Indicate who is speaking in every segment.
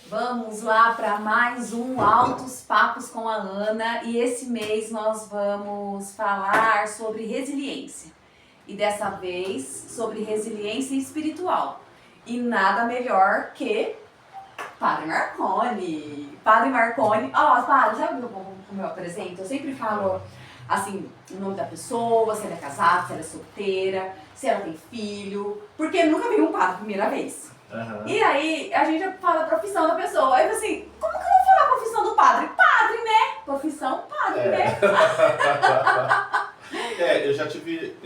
Speaker 1: Vamos lá para mais um Altos Papos com a Ana e esse mês nós vamos falar sobre resiliência e dessa vez sobre resiliência espiritual e nada melhor que Padre Marconi. Padre Marconi, Padre, sabe como eu apresento? Eu sempre falo assim, o nome da pessoa, se ela é casada, se ela é solteira, se ela tem filho, porque nunca vi um padre a primeira vez.
Speaker 2: Uhum.
Speaker 1: E aí a gente fala a profissão da pessoa. Aí eu assim, como que eu vou falar a profissão do padre? Padre, né? Profissão, padre, né?
Speaker 2: Eu já tive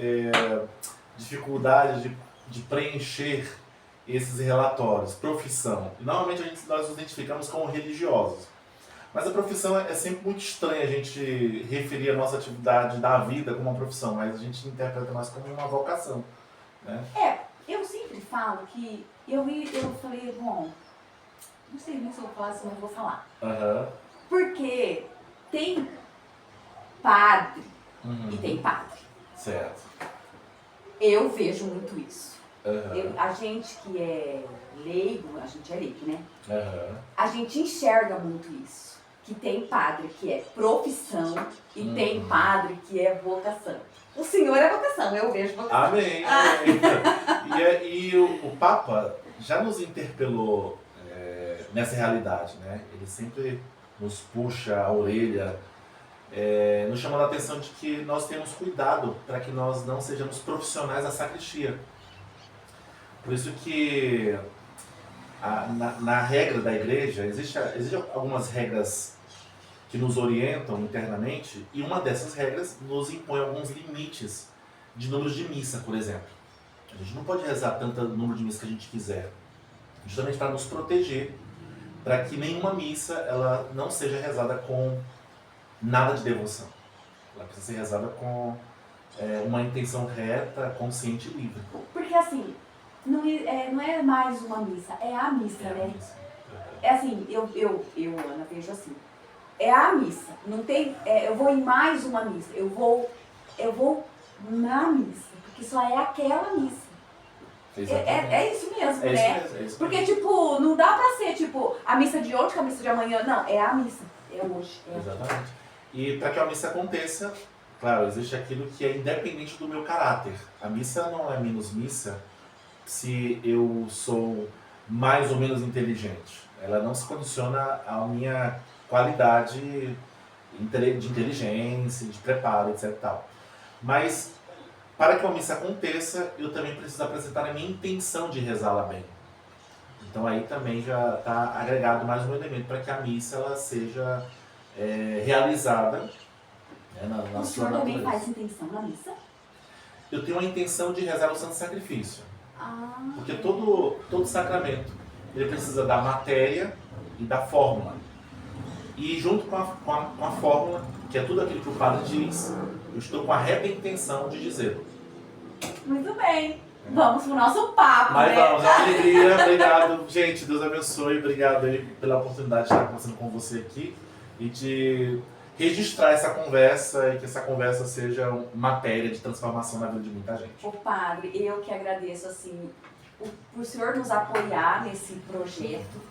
Speaker 2: dificuldade de preencher esses relatórios. Profissão. Normalmente nós nos identificamos como religiosos. Mas a profissão é sempre muito estranha a gente referir a nossa atividade da vida como uma profissão, mas a gente interpreta mais como uma vocação, né?
Speaker 1: Eu sempre falo que eu falei, bom, não sei nem se eu vou falar, se eu não vou falar.
Speaker 2: Uhum.
Speaker 1: Porque tem padre e tem padre.
Speaker 2: Certo.
Speaker 1: Eu vejo muito isso.
Speaker 2: Uhum.
Speaker 1: A gente que é leigo, a gente é leigo, né?
Speaker 2: Uhum.
Speaker 1: A gente enxerga muito isso. Que tem padre que é profissão e tem padre que é vocação. O senhor é vocação, eu vejo vocação.
Speaker 2: Amém. E o Papa já nos interpelou nessa realidade, né? Ele sempre nos puxa a orelha, nos chamando a atenção de que nós temos cuidado para que nós não sejamos profissionais da sacristia. Por isso que na regra da igreja, existem algumas regras que nos orientam internamente, e uma dessas regras nos impõe alguns limites de números de missa, por exemplo. A gente não pode rezar tanto número de missa que a gente quiser, justamente para nos proteger, para que nenhuma missa ela não seja rezada com nada de devoção. Ela precisa ser rezada com uma intenção reta, consciente e livre.
Speaker 1: Porque assim, não é mais uma missa, é a missa, né?
Speaker 2: A missa.
Speaker 1: É assim, eu, Ana, vejo assim. É a missa, não tem, eu vou em mais uma missa, eu vou na missa, porque só é aquela missa. É isso mesmo, né?
Speaker 2: Isso mesmo.
Speaker 1: Porque, tipo, não dá pra ser, tipo, a missa de hoje com a missa de amanhã, não, é a missa, é hoje.
Speaker 2: Exatamente. E para que a missa aconteça, claro, existe aquilo que é independente do meu caráter. A missa não é menos missa se eu sou mais ou menos inteligente. Ela não se condiciona à minha qualidade de inteligência, de preparo, etc. Tal. Mas, para que uma missa aconteça, eu também preciso apresentar a minha intenção de rezá-la bem. Então aí também já está agregado mais um elemento para que a missa ela seja realizada na
Speaker 1: O
Speaker 2: sua
Speaker 1: senhor também
Speaker 2: natureza.
Speaker 1: faz intenção na missa?
Speaker 2: Eu tenho a intenção de rezar o Santo Sacrifício. Porque
Speaker 1: Ok.
Speaker 2: todo sacramento ele precisa da matéria e da fórmula. E junto com a fórmula, que é tudo aquilo que o padre diz, eu estou com a reta intenção de dizê-lo.
Speaker 1: Muito bem. Vamos pro nosso papo,
Speaker 2: Mas
Speaker 1: né?
Speaker 2: vamos, alegria, obrigado. Gente, Deus abençoe, obrigado aí pela oportunidade de estar conversando com você aqui e de registrar essa conversa e que essa conversa seja matéria de transformação na vida de muita gente.
Speaker 1: Ô padre, eu que agradeço, assim, por senhor nos apoiar nesse projeto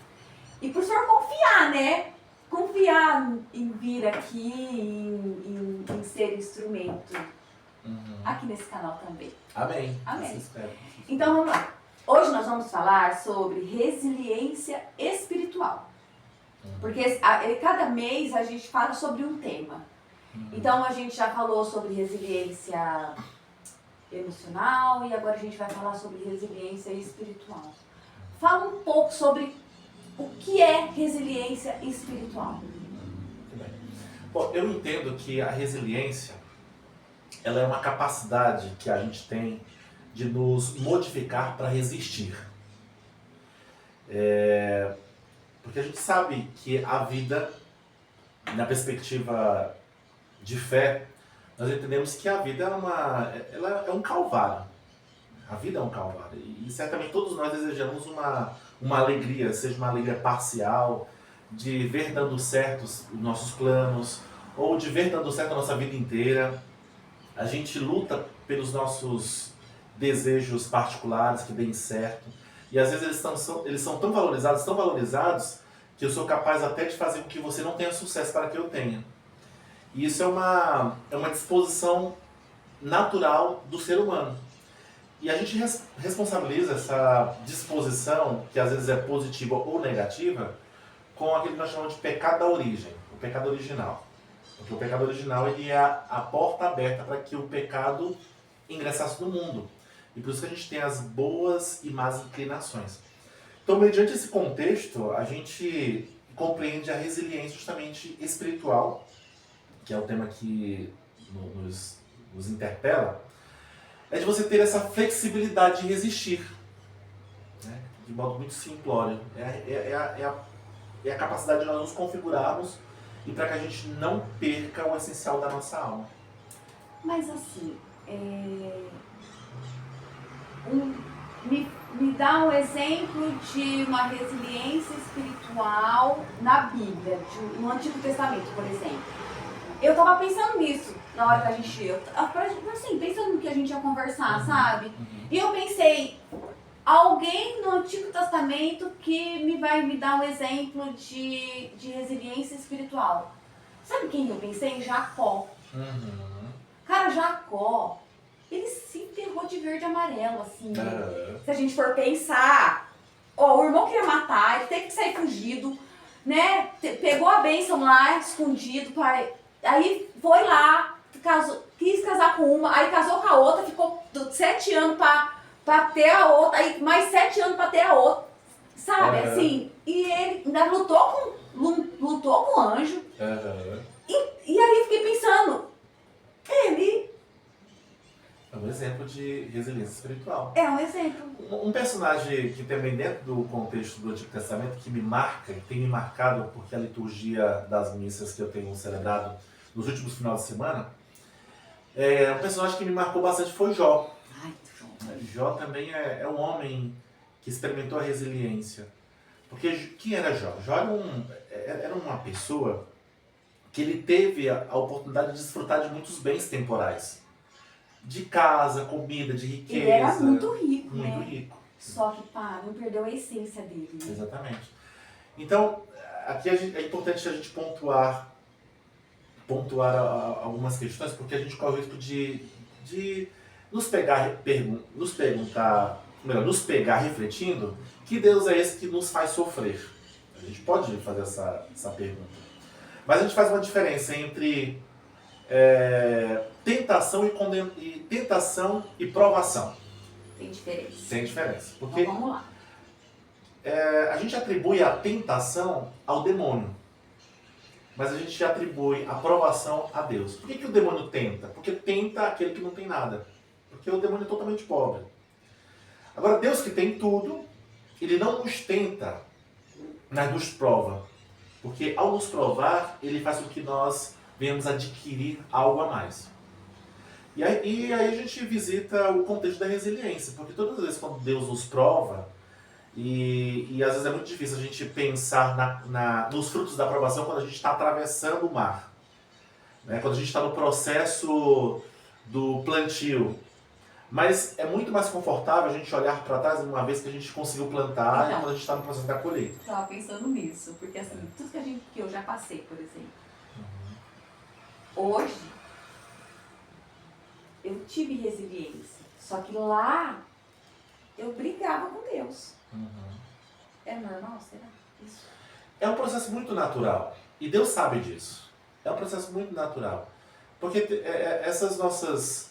Speaker 1: e por senhor confiar, né? Confiar em vir aqui, em ser instrumento aqui nesse canal também.
Speaker 2: Amém.
Speaker 1: Amém.
Speaker 2: Assim espero.
Speaker 1: Então vamos lá. Hoje nós vamos falar sobre resiliência espiritual. Porque cada mês a gente fala sobre um tema. Então a gente já falou sobre resiliência emocional e agora a gente vai falar sobre resiliência espiritual. Fala um pouco sobre o que é resiliência espiritual.
Speaker 2: Muito bem. Bom, eu entendo que a resiliência ela é uma capacidade que a gente tem de nos modificar para resistir. Porque a gente sabe que a vida, na perspectiva de fé, nós entendemos que a vida ela é um calvário. A vida é um calvário. E certamente todos nós desejamos uma alegria, seja uma alegria parcial, de ver dando certo os nossos planos, ou de ver dando certo a nossa vida inteira. A gente luta pelos nossos desejos particulares que deem certo. E às vezes eles são tão valorizados, que eu sou capaz até de fazer com que você não tenha sucesso para que eu tenha. E isso é uma disposição natural do ser humano. E a gente responsabiliza essa disposição, que às vezes é positiva ou negativa, com aquilo que nós chamamos de pecado da origem, o pecado original. Porque o pecado original ele é a porta aberta para que o pecado ingressasse no mundo. E por isso que a gente tem as boas e más inclinações. Então, mediante esse contexto, a gente compreende a resiliência justamente espiritual, que é o tema que nos interpela, é de você ter essa flexibilidade de resistir, né? De modo muito simplório. É a capacidade de nós nos configurarmos e para que a gente não perca o essencial da nossa alma.
Speaker 1: Mas assim, me dá um exemplo de uma resiliência espiritual na Bíblia, no Antigo Testamento, por exemplo. Eu tava pensando nisso na hora que a gente... Assim, pensando no que a gente ia conversar, sabe? E eu pensei, alguém no Antigo Testamento que vai me dar um exemplo de resiliência espiritual. Sabe quem eu pensei? Jacó. Cara, Jacó, ele se enterrou de verde e amarelo, assim. Se a gente for pensar, o irmão queria matar, ele teve que sair fugido, né? Pegou a bênção lá, escondido, aí foi lá, quis casar com uma, aí casou com a outra, ficou 7 anos pra ter a outra, aí mais 7 anos pra ter a outra, sabe, assim, e ele ainda lutou com o anjo, e aí eu fiquei pensando, ele...
Speaker 2: É um exemplo de resiliência espiritual.
Speaker 1: É um exemplo.
Speaker 2: Um personagem que também dentro do contexto do Antigo Testamento que me marca, que tem me marcado porque a liturgia das missas que eu tenho celebrado nos últimos finais de semana, um personagem que me marcou bastante foi Jó. Jó também é um homem que experimentou a resiliência. Porque quem era Jó? Jó era uma pessoa que ele teve a oportunidade de desfrutar de muitos bens temporais. De casa, comida, de riqueza.
Speaker 1: Ele era muito rico,
Speaker 2: muito
Speaker 1: né?
Speaker 2: rico.
Speaker 1: Só que, não perdeu a essência dele. Né?
Speaker 2: Exatamente. Então, aqui é importante a gente pontuar algumas questões, porque a gente corre o risco de nos pegar refletindo que Deus é esse que nos faz sofrer. A gente pode fazer essa pergunta. Mas a gente faz uma diferença entre tentação e provação.
Speaker 1: Tem diferença.
Speaker 2: Tem diferença. Porque
Speaker 1: então vamos lá.
Speaker 2: A gente atribui a tentação ao demônio. Mas a gente atribui a provação a Deus. Por que o demônio tenta? Porque tenta aquele que não tem nada. Porque o demônio é totalmente pobre. Agora, Deus que tem tudo, ele não nos tenta, mas nos prova. Porque ao nos provar, ele faz com que nós venhamos adquirir algo a mais. E aí a gente visita o contexto da resiliência. Porque todas as vezes quando Deus nos prova, e às vezes é muito difícil a gente pensar nos frutos da aprovação quando a gente está atravessando o mar. Né? Quando a gente está no processo do plantio. Mas é muito mais confortável a gente olhar para trás uma vez que a gente conseguiu plantar e quando a gente está no processo da colheita.
Speaker 1: Eu estava pensando nisso, porque assim, tudo que eu já passei, por exemplo. Hoje, eu tive resiliência. Só que lá, eu brigava com Deus. É normal, será? Isso.
Speaker 2: É um processo muito natural. E Deus sabe disso. É um processo muito natural. Porque essas nossas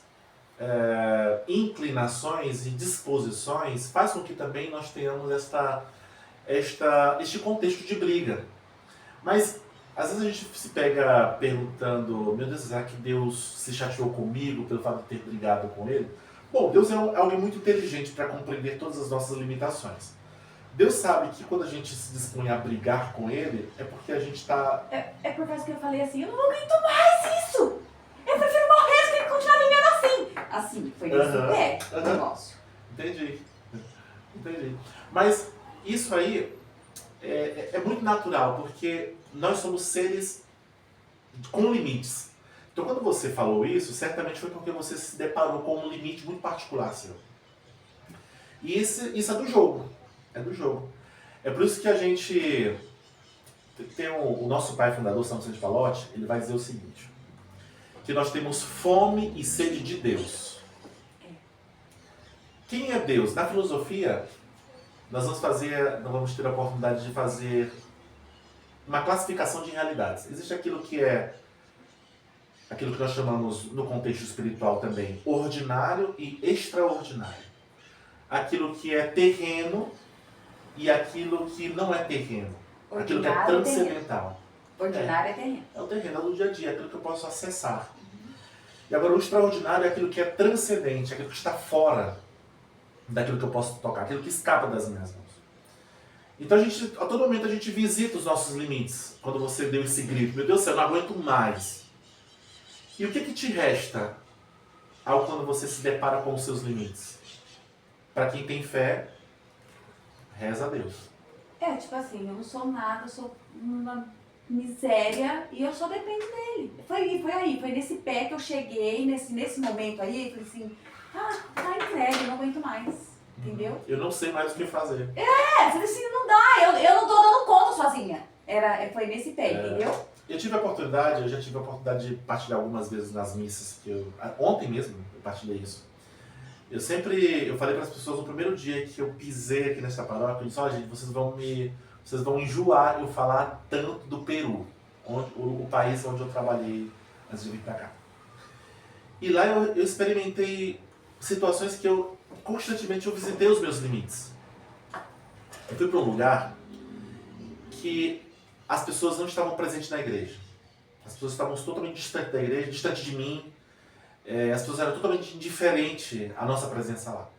Speaker 2: inclinações e disposições faz com que também nós tenhamos este contexto de briga. Mas às vezes a gente se pega perguntando, meu Deus, será que Deus se chateou comigo pelo fato de ter brigado com ele? Bom, Deus é alguém muito inteligente para compreender todas as nossas limitações. Deus sabe que quando a gente se dispõe a brigar com ele, é porque a gente está...
Speaker 1: É por causa que eu falei assim, eu não aguento mais isso! Eu prefiro morrer do que continuar vivendo assim! Assim, foi nesse o negócio.
Speaker 2: Entendi. Mas isso aí é muito natural, porque nós somos seres com limites. Então quando você falou isso, certamente foi porque você se deparou com um limite muito particular seu. E isso é do jogo. É do jogo. É por isso que a gente Tem o nosso pai fundador, São Vicente de Palotti, ele vai dizer o seguinte, que nós temos fome e sede de Deus. Quem é Deus? Na filosofia, nós vamos ter a oportunidade de fazer uma classificação de realidades. Existe aquilo que nós chamamos, no contexto espiritual também, ordinário e extraordinário. Aquilo que é terreno e aquilo que não é terreno. Aquilo que é transcendental.
Speaker 1: Ordinário é terreno.
Speaker 2: É o terreno, é do dia a dia, aquilo que eu posso acessar. E agora o extraordinário é aquilo que é transcendente, aquilo que está fora daquilo que eu posso tocar, aquilo que escapa das minhas mãos. Então a todo momento a gente visita os nossos limites. Quando você deu esse grito, meu Deus do céu, eu não aguento mais. E o que te resta quando você se depara com os seus limites? Para quem tem fé, reza a Deus.
Speaker 1: Tipo assim, eu não sou nada, eu sou uma miséria e eu só dependo dele. Foi nesse pé que eu cheguei, nesse momento aí, eu falei assim, vai miséria, eu não aguento mais, entendeu?
Speaker 2: Eu não sei mais o que fazer.
Speaker 1: Eu falei assim, não dá, eu não tô dando conta sozinha. Foi nesse pé, entendeu?
Speaker 2: Eu já tive a oportunidade de partilhar algumas vezes nas missas, ontem mesmo eu partilhei isso. Eu falei para as pessoas no primeiro dia que eu pisei aqui nessa paróquia, eu disse, gente, vocês vão enjoar eu falar tanto do Peru, o país onde eu trabalhei antes de vir para cá. E lá eu experimentei situações que constantemente eu visitei os meus limites. Eu fui para um lugar que as pessoas não estavam presentes na igreja. As pessoas estavam totalmente distantes da igreja, distante de mim. As pessoas eram totalmente indiferentes à nossa presença lá.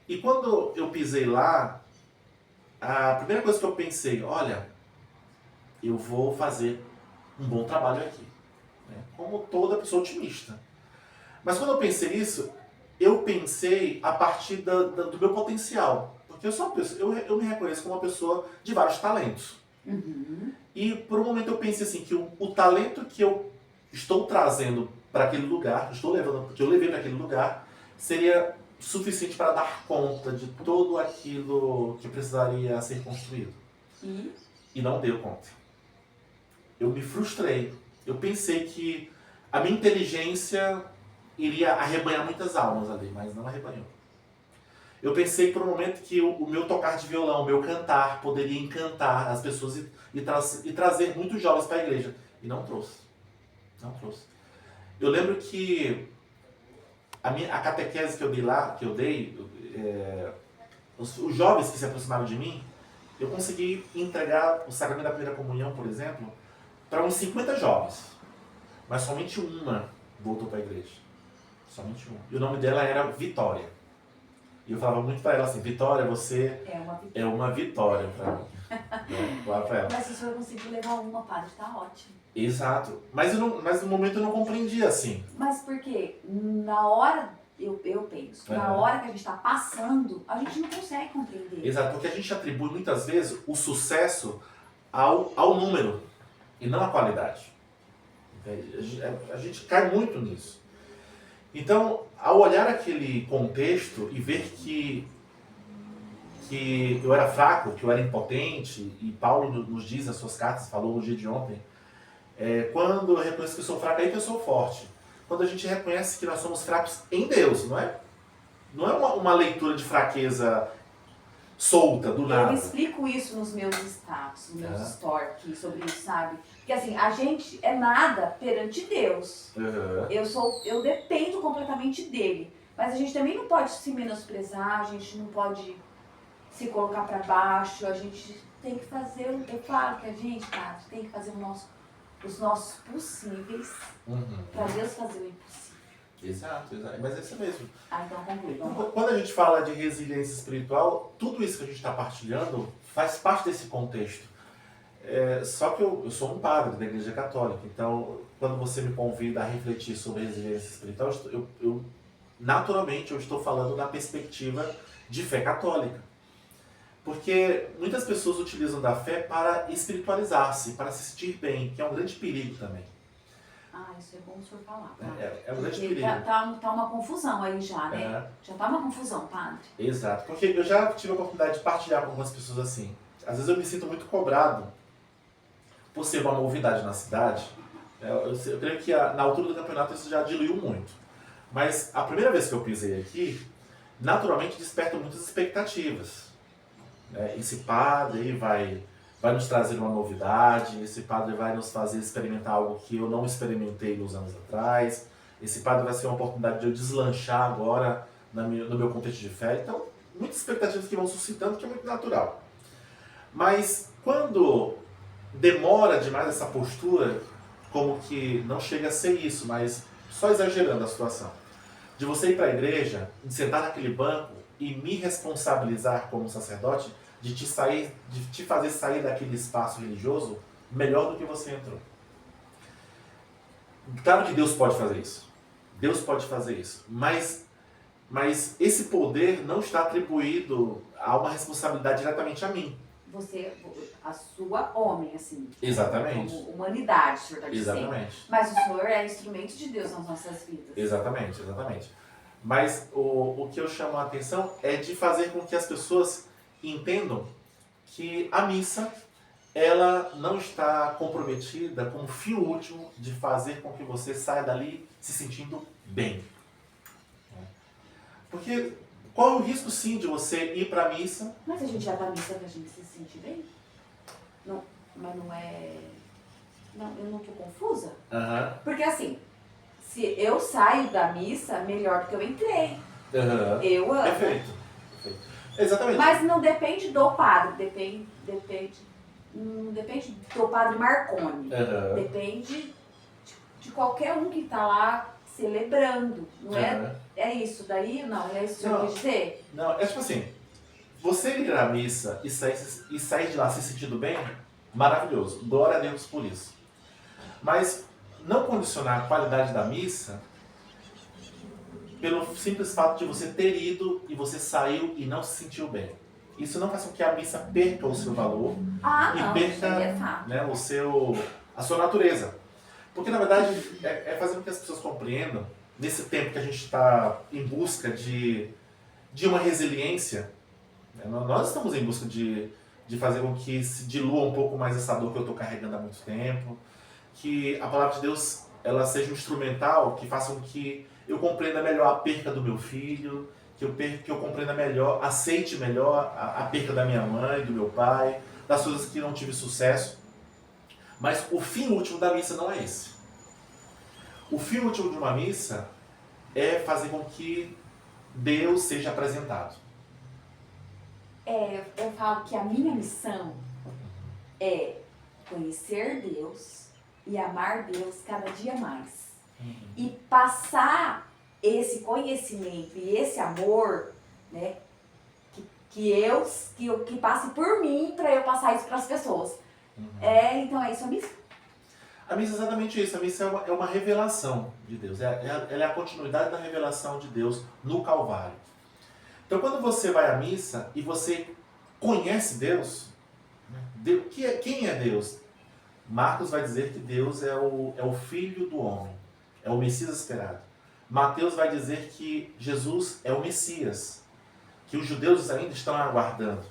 Speaker 2: E quando eu pisei lá, a primeira coisa que eu pensei, olha, eu vou fazer um bom trabalho aqui. Como toda pessoa otimista. Mas quando eu pensei isso, eu pensei a partir do meu potencial. Porque eu me reconheço como uma pessoa de vários talentos.
Speaker 1: Uhum.
Speaker 2: E por um momento eu pensei assim, que o talento que eu estou trazendo para aquele lugar, que eu levei para aquele lugar, seria suficiente para dar conta de tudo aquilo que precisaria ser construído. E não deu conta. Eu me frustrei. Eu pensei que a minha inteligência iria arrebanhar muitas almas ali, mas não arrebanhou. Eu pensei por um momento que o meu tocar de violão, o meu cantar, poderia encantar as pessoas e trazer muitos jovens para a igreja. E não trouxe. Não trouxe. Eu lembro que a catequese que eu dei, os jovens que se aproximaram de mim, eu consegui entregar o sacramento da primeira comunhão, por exemplo, para uns 50 jovens. Mas somente uma voltou para a igreja. Somente uma. E o nome dela era Vitória. E eu falava muito para ela assim, Vitória, você é uma vitória para mim. Claro para ela.
Speaker 1: Mas se o senhor conseguiu levar uma, padre, tá ótimo.
Speaker 2: Exato. Mas no momento eu não compreendia assim.
Speaker 1: Mas porque na hora, eu penso, na hora que a gente está passando, a gente não consegue compreender.
Speaker 2: Exato, porque a gente atribui muitas vezes o sucesso ao número e não à qualidade. A gente cai muito nisso. Então, ao olhar aquele contexto e ver que eu era fraco, que eu era impotente, e Paulo nos diz nas suas cartas, falou no dia de ontem, quando eu reconheço que eu sou fraco, é aí que eu sou forte. Quando a gente reconhece que nós somos fracos em Deus, não é uma leitura de fraqueza solta, do nada.
Speaker 1: Eu explico isso nos meus status, nos meus stories aqui, sobre isso, sabe? Porque assim, a gente é nada perante Deus. Eu dependo completamente dele. Mas a gente também não pode se menosprezar, a gente não pode se colocar para baixo, a gente tem que fazer, é claro que a gente, cara, tem que fazer os nossos possíveis para Deus fazer o impossível.
Speaker 2: Exato, mas é isso mesmo.
Speaker 1: Então conclui.
Speaker 2: Quando a gente fala de resiliência espiritual, tudo isso que a gente está partilhando faz parte desse contexto. Só que eu sou um padre da Igreja Católica, então quando você me convida a refletir sobre resiliência espiritual, naturalmente eu estou falando na perspectiva de fé católica. Porque muitas pessoas utilizam da fé para espiritualizar-se, para se sentir bem, que é um grande perigo também.
Speaker 1: Isso é bom o senhor falar, tá?
Speaker 2: É um grande perigo.
Speaker 1: Tá uma confusão aí já, né? Já tá uma confusão, padre.
Speaker 2: Exato, porque eu já tive a oportunidade de partilhar com algumas pessoas assim. Às vezes eu me sinto muito cobrado por ser uma novidade na cidade, eu creio que na altura do campeonato isso já diluiu muito. Mas a primeira vez que eu pisei aqui, naturalmente desperta muitas expectativas. Esse padre vai nos trazer uma novidade, esse padre vai nos fazer experimentar algo que eu não experimentei nos anos atrás, esse padre vai ser uma oportunidade de eu deslanchar agora no meu contexto de fé. Então, muitas expectativas que vão suscitando, que é muito natural. Mas quando demora demais essa postura, como que não chega a ser isso, mas só exagerando a situação, de você ir para a igreja, de sentar naquele banco e me responsabilizar como sacerdote, de te fazer sair daquele espaço religioso melhor do que você entrou. Claro que Deus pode fazer isso. Deus pode fazer isso. Mas esse poder não está atribuído a uma responsabilidade diretamente a mim.
Speaker 1: Você, a sua homem, assim.
Speaker 2: Exatamente.
Speaker 1: Como humanidade, o senhor está dizendo.
Speaker 2: Exatamente.
Speaker 1: Mas o senhor é instrumento de Deus nas nossas vidas.
Speaker 2: Exatamente, exatamente. Mas o que eu chamo a atenção é de fazer com que as pessoas entendam que a missa, ela não está comprometida com o fim último de fazer com que você saia dali se sentindo bem. Porque qual é o risco, sim, de você ir para a missa?
Speaker 1: Mas a gente vai para a missa para a gente se sentir bem? Não, mas não é... Não, eu não estou confusa?
Speaker 2: Uhum.
Speaker 1: Porque assim, se eu saio da missa, melhor do que eu entrei.
Speaker 2: Uhum.
Speaker 1: Eu amo.
Speaker 2: Perfeito. Exatamente.
Speaker 1: Mas não depende do padre, não depende do padre Marconi.
Speaker 2: Uhum.
Speaker 1: Depende de qualquer um que está lá celebrando. Não é? É isso daí? Não, é isso que eu quis dizer?
Speaker 2: Não, é tipo assim, você ir à missa e sair de lá se sentindo bem, maravilhoso. Glória a Deus por isso. Mas não condicionar a qualidade da missa pelo simples fato de você ter ido e você saiu e não se sentiu bem. Isso não faz com que a missa perca o seu valor e perca, né, a sua natureza. Porque, na verdade, é fazer com que as pessoas compreendam, nesse tempo que a gente está em busca de uma resiliência, né, nós estamos em busca de fazer com que se dilua um pouco mais essa dor que eu estou carregando há muito tempo, que a palavra de Deus ela seja um instrumental que faça com que eu compreenda melhor a perca do meu filho, que eu compreenda melhor, aceite melhor a perca da minha mãe, do meu pai, das coisas que não tive sucesso. Mas o fim último da missa não é esse. O fim último de uma missa é fazer com que Deus seja apresentado.
Speaker 1: Eu falo que a minha missão é conhecer Deus e amar Deus cada dia mais. E passar esse conhecimento e esse amor, né, que passe por mim para eu passar isso para as pessoas. Então é isso a missa.
Speaker 2: A missa é exatamente isso. A missa é uma revelação de Deus. Ela é a continuidade da revelação de Deus no Calvário. Então, quando você vai à missa e você conhece Deus, quem é Deus? Marcos vai dizer que Deus é o Filho do Homem, é o Messias esperado. Mateus vai dizer que Jesus é o Messias, que os judeus ainda estão aguardando.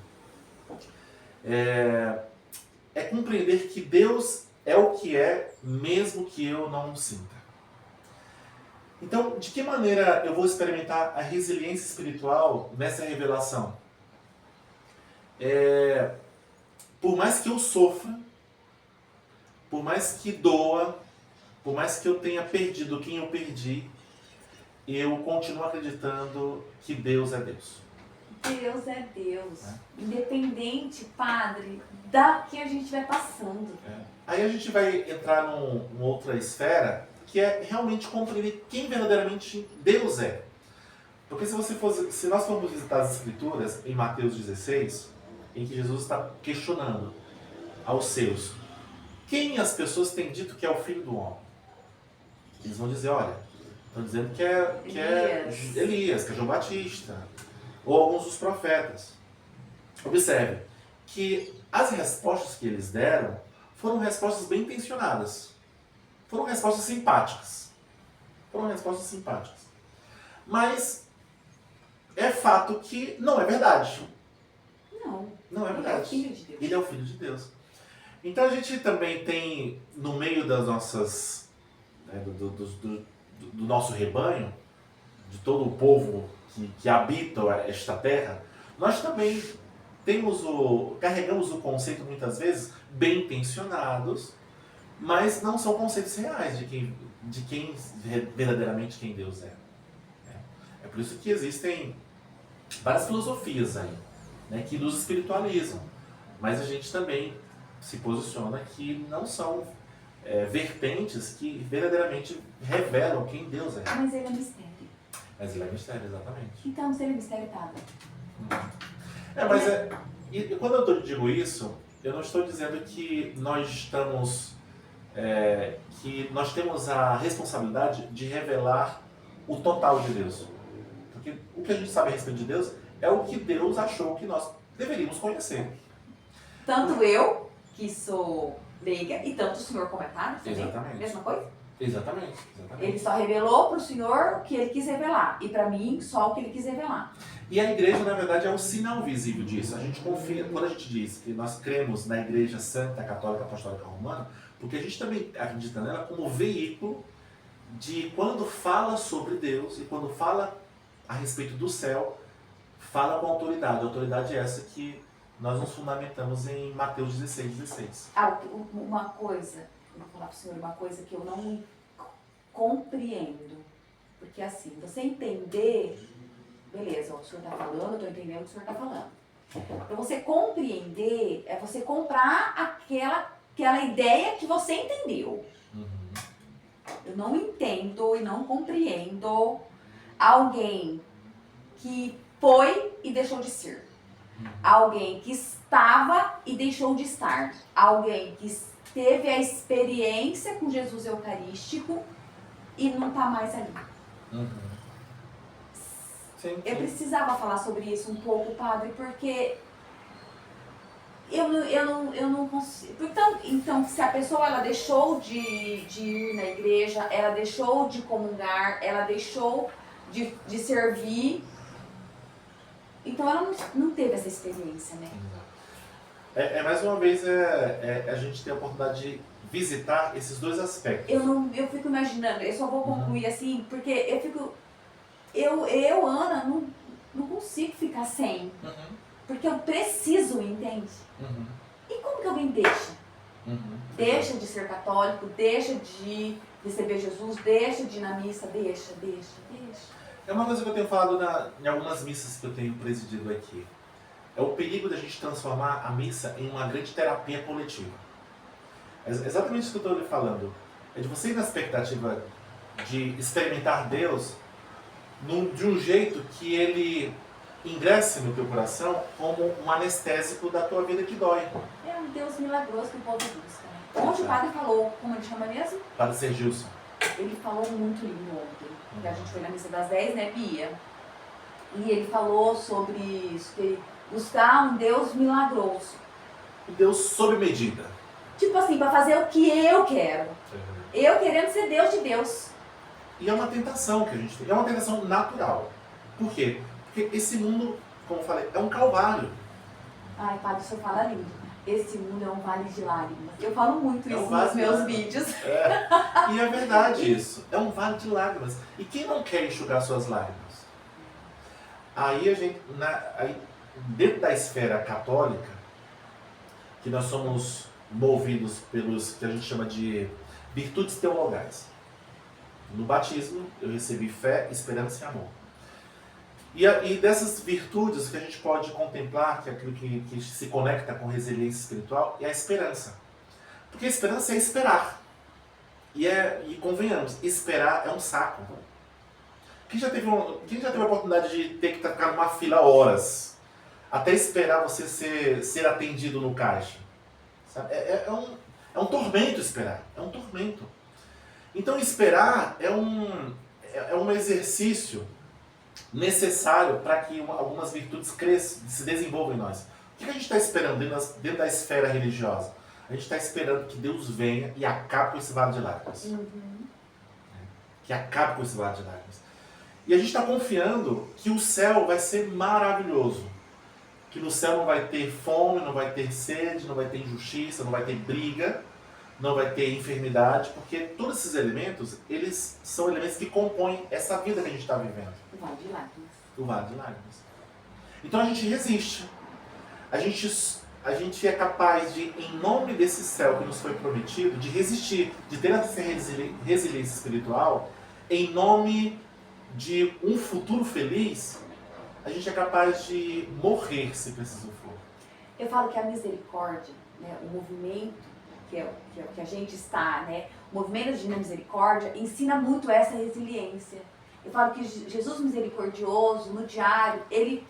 Speaker 2: É compreender que Deus é o que é, mesmo que eu não o sinta. Então, de que maneira eu vou experimentar a resiliência espiritual nessa revelação? Por mais que eu sofra, por mais que doa, por mais que eu tenha perdido quem eu perdi, eu continuo acreditando que Deus é Deus.
Speaker 1: Deus é Deus. Independente, Padre, da que a gente vai passando.
Speaker 2: Aí a gente vai entrar numa outra esfera, que é realmente compreender quem verdadeiramente Deus é. Porque se nós formos visitar as Escrituras, em Mateus 16, em que Jesus está questionando aos seus, quem as pessoas têm dito que é o Filho do Homem? Eles vão dizer, olha, estão dizendo que é Elias, que é João Batista, ou alguns dos profetas. Observe que as respostas que eles deram foram respostas bem intencionadas. Foram respostas simpáticas. Mas é fato que não é verdade.
Speaker 1: Não
Speaker 2: é verdade.
Speaker 1: Ele é o Filho de Deus.
Speaker 2: Ele é o Filho de Deus. Então a gente também tem, no meio das nossas, né, do nosso rebanho, de todo o povo que habita esta terra, nós também carregamos o conceito muitas vezes bem intencionados, mas não são conceitos reais de quem verdadeiramente quem Deus é. Né? É por isso que existem várias filosofias aí, né, que nos espiritualizam, mas a gente também se posiciona que não são vertentes que verdadeiramente revelam quem Deus é.
Speaker 1: Mas ele é mistério.
Speaker 2: Mas ele é mistério, exatamente.
Speaker 1: Então, se ele é mistério, tá.
Speaker 2: Mas e quando eu digo isso, eu não estou dizendo que nós estamos, que nós temos a responsabilidade de revelar o total de Deus. Porque o que a gente sabe a respeito de Deus é o que Deus achou que nós deveríamos conhecer.
Speaker 1: Tanto eu, que sou leiga, e tanto o senhor comentário também.
Speaker 2: Exatamente.
Speaker 1: Mesma coisa?
Speaker 2: Exatamente.
Speaker 1: Ele só revelou para o senhor o que ele quis revelar. E para mim, só o que ele quis revelar.
Speaker 2: E a igreja, na verdade, é um sinal visível disso. A gente confia, quando a gente diz que nós cremos na Igreja Santa, Católica, Apostólica Romana, porque a gente também acredita nela como veículo de quando fala sobre Deus e quando fala a respeito do céu, fala com autoridade. A autoridade é essa que nós nos fundamentamos em Mateus 16:16.
Speaker 1: Uma coisa, eu vou falar para o senhor uma coisa que eu não compreendo. Porque assim, você entender, beleza, o senhor está falando, eu estou entendendo o que o senhor está falando. Para você compreender, é você comprar aquela ideia que você entendeu. Eu não entendo e não compreendo alguém que foi e deixou de ser. Alguém que estava e deixou de estar. Alguém que teve a experiência com Jesus Eucarístico e não está mais ali.
Speaker 2: Sim.
Speaker 1: Eu precisava falar sobre isso um pouco, padre, porque eu não consigo. Então, se a pessoa ela deixou de ir na igreja, ela deixou de comungar, ela deixou de servir, então ela não teve essa experiência, né?
Speaker 2: Mais uma vez, a gente tem a oportunidade de visitar esses dois aspectos.
Speaker 1: Eu fico imaginando, eu só vou concluir assim, porque eu Ana, não consigo ficar sem. Porque eu preciso, entende? E como que alguém deixa? Deixa de ser católico, deixa de receber Jesus, deixa de ir na missa, deixa.
Speaker 2: É uma coisa que eu tenho falado em algumas missas que eu tenho presidido aqui. É o perigo da gente transformar a missa em uma grande terapia coletiva. É exatamente isso que eu estou lhe falando. É de você ir na expectativa de experimentar Deus de um jeito que ele ingresse no teu coração como um anestésico da tua vida que dói.
Speaker 1: É um Deus milagroso que o povo busca, né? Ontem o padre falou, como ele chama mesmo?
Speaker 2: Padre Sergilson.
Speaker 1: Ele falou muito lindo ontem, que a gente foi na missa das 10, né, Bia? E ele falou sobre isso, que buscar um Deus milagroso.
Speaker 2: Um Deus sob medida.
Speaker 1: Tipo assim, para fazer o que eu quero. Eu querendo ser Deus de Deus.
Speaker 2: E é uma tentação que a gente tem. É uma tentação natural. Por quê? Porque esse mundo, como eu falei, é um calvário.
Speaker 1: Ai, padre, o senhor fala lindo. Esse mundo é um vale de lágrimas. Eu falo muito isso
Speaker 2: vale
Speaker 1: nos meus vídeos.
Speaker 2: E é verdade isso. É um vale de lágrimas. E quem não quer enxugar suas lágrimas? Aí a gente, dentro da esfera católica, que nós somos movidos pelos que a gente chama de virtudes teologais. No batismo, eu recebi fé, esperança e amor. E dessas virtudes que a gente pode contemplar, que é aquilo que se conecta com resiliência espiritual, é a esperança. Porque a esperança é esperar. E convenhamos, esperar é um saco. Quem já teve a oportunidade de ter que ficar numa fila horas, até esperar você ser atendido no caixa? Sabe? É um tormento esperar. É um tormento. Então esperar é um exercício necessário para que algumas virtudes cresçam, se desenvolvam em nós. O que a gente está esperando dentro da esfera religiosa? A gente está esperando que Deus venha e acabe com esse vale de lágrimas. Que acabe com esse vale de lágrimas. E a gente está confiando que o céu vai ser maravilhoso. que no céu não vai ter fome, não vai ter sede, não vai ter injustiça, não vai ter briga, não vai ter enfermidade, porque todos esses elementos, eles são elementos que compõem essa vida que a gente está vivendo.
Speaker 1: O vale de lágrimas.
Speaker 2: O vale de lágrimas. Então a gente resiste. A gente é capaz de, em nome desse céu que nos foi prometido, de resistir, de ter essa resiliência espiritual, em nome de um futuro feliz, a gente é capaz de morrer se preciso for.
Speaker 1: Eu falo que a misericórdia, né, o movimento que é o que a gente está, né, o movimento de misericórdia ensina muito essa resiliência. Eu falo que Jesus misericordioso, no diário, ele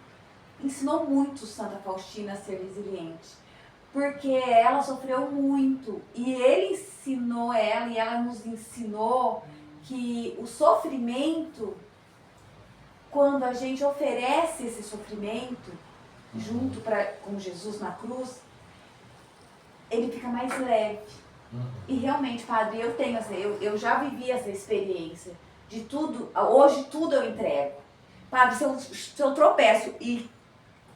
Speaker 1: ensinou muito Santa Faustina a ser resiliente. Porque ela sofreu muito. E ele ensinou ela e ela nos ensinou que o sofrimento, quando a gente oferece esse sofrimento junto com Jesus na cruz, ele fica mais leve. E realmente, padre, eu já vivi essa experiência de tudo, hoje tudo eu entrego. Padre, se eu tropeço e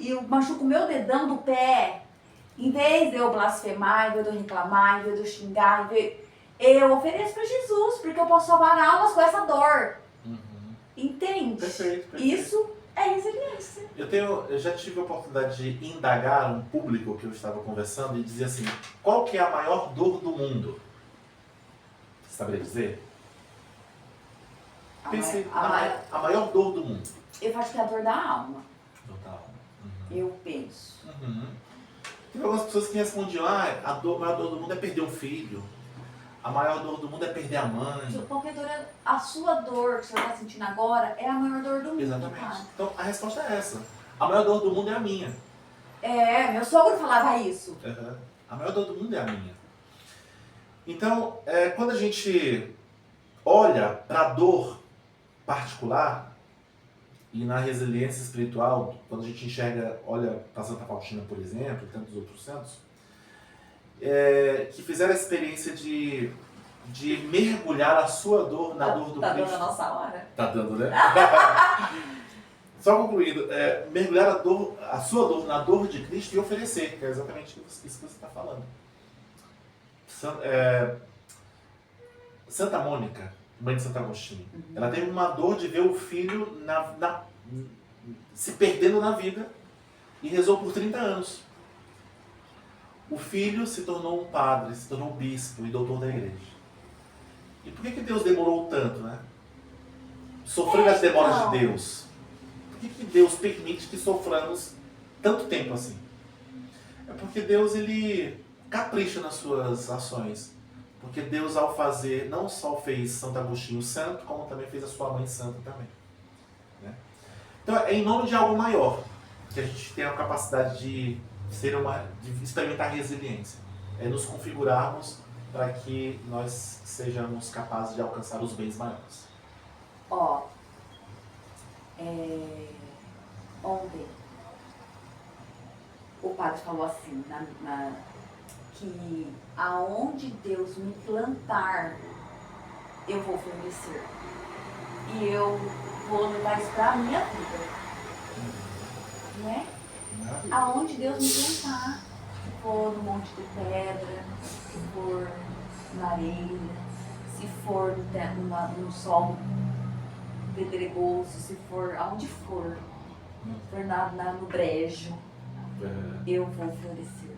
Speaker 1: eu machuco o meu dedão do pé, em vez de eu blasfemar, em vez de eu reclamar, em vez de eu xingar, eu ofereço para Jesus, porque eu posso salvar almas com essa dor. Entende?
Speaker 2: Perfeito.
Speaker 1: Isso é resiliência.
Speaker 2: Eu já tive a oportunidade de indagar um público que eu estava conversando e dizer assim, qual que é a maior dor do mundo? Você saberia dizer? Pense a maior dor do mundo.
Speaker 1: Eu acho que é a dor da alma.
Speaker 2: Dor da alma.
Speaker 1: Eu penso.
Speaker 2: Tem algumas pessoas que respondiam, a maior dor do mundo é perder um filho. A maior dor do mundo é perder a mãe.
Speaker 1: Qualquer dor, a sua dor que o senhor está sentindo agora é a maior dor do mundo.
Speaker 2: Exatamente.
Speaker 1: Cara.
Speaker 2: Então a resposta é essa. A maior dor do mundo é a minha.
Speaker 1: Meu sogro falava isso.
Speaker 2: A maior dor do mundo é a minha. Então, quando a gente olha para a dor particular e na resiliência espiritual, quando a gente olha para Santa Faustina, por exemplo, e tantos outros santos, que fizeram a experiência de mergulhar a sua dor na dor do Cristo. Tá
Speaker 1: dando a nossa hora.
Speaker 2: Tá dando, né? Só concluindo, mergulhar a sua dor na dor de Cristo e oferecer, que é exatamente isso que você está falando. Santa Mônica, mãe de Santo Agostinho, ela teve uma dor de ver o filho se perdendo na vida e rezou por 30 anos. O filho se tornou um padre, se tornou um bispo e doutor da igreja. E por que Deus demorou tanto, né? Sofrer as demoras de Deus. Por que Deus permite que soframos tanto tempo assim? É porque Deus, ele capricha nas suas ações. Porque Deus, ao fazer, não só fez Santo Agostinho santo, como também fez a sua mãe santa também. Né? Então, é em nome de algo maior que a gente tem a capacidade de experimentar resiliência. É nos configurarmos para que nós sejamos capazes de alcançar os bens maiores.
Speaker 1: Ontem o padre falou assim, que aonde Deus me plantar, eu vou florescer. E eu vou levar isso para a minha vida. Né? Aonde Deus me plantar, se for no monte de pedra, se for na areia, se for no sol pedregoso, se for aonde for no brejo, eu vou florescer.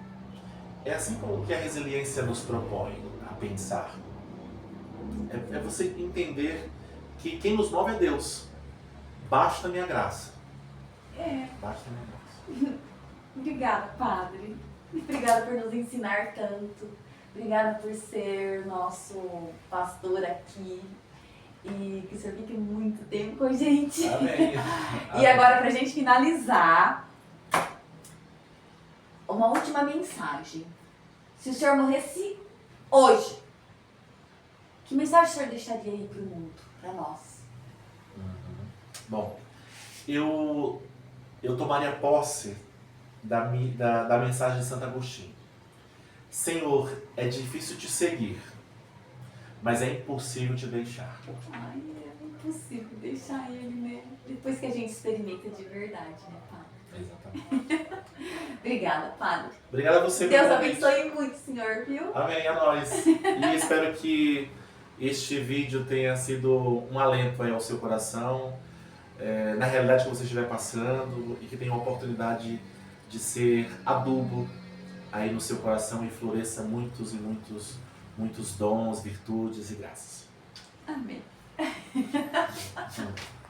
Speaker 2: É assim como que a resiliência nos propõe a pensar. É você entender que quem nos move é Deus. Basta a minha graça. Basta a minha graça.
Speaker 1: Obrigada, Padre. Obrigada por nos ensinar tanto. Obrigada por ser nosso pastor aqui. E que o senhor fique muito tempo com a gente.
Speaker 2: Amém.
Speaker 1: E agora, pra gente finalizar, uma última mensagem. Se o senhor morresse hoje, que mensagem o senhor deixaria aí pro mundo, pra nós?
Speaker 2: Bom, eu tomaria posse da mensagem de Santo Agostinho. Senhor, é difícil te seguir, mas é impossível te deixar.
Speaker 1: É impossível deixar ele, né? Depois que a gente experimenta de verdade, né, Padre?
Speaker 2: Exatamente.
Speaker 1: Obrigada, Padre.
Speaker 2: Obrigado a você
Speaker 1: Deus
Speaker 2: pelo convite.
Speaker 1: abençoe muito, senhor, viu?
Speaker 2: Amém, a nós. E espero que este vídeo tenha sido um alento aí ao seu coração, na realidade que você estiver passando, e que tenha a oportunidade de ser adubo aí no seu coração e floresça muitos e muitos dons, virtudes e graças.
Speaker 1: Amém.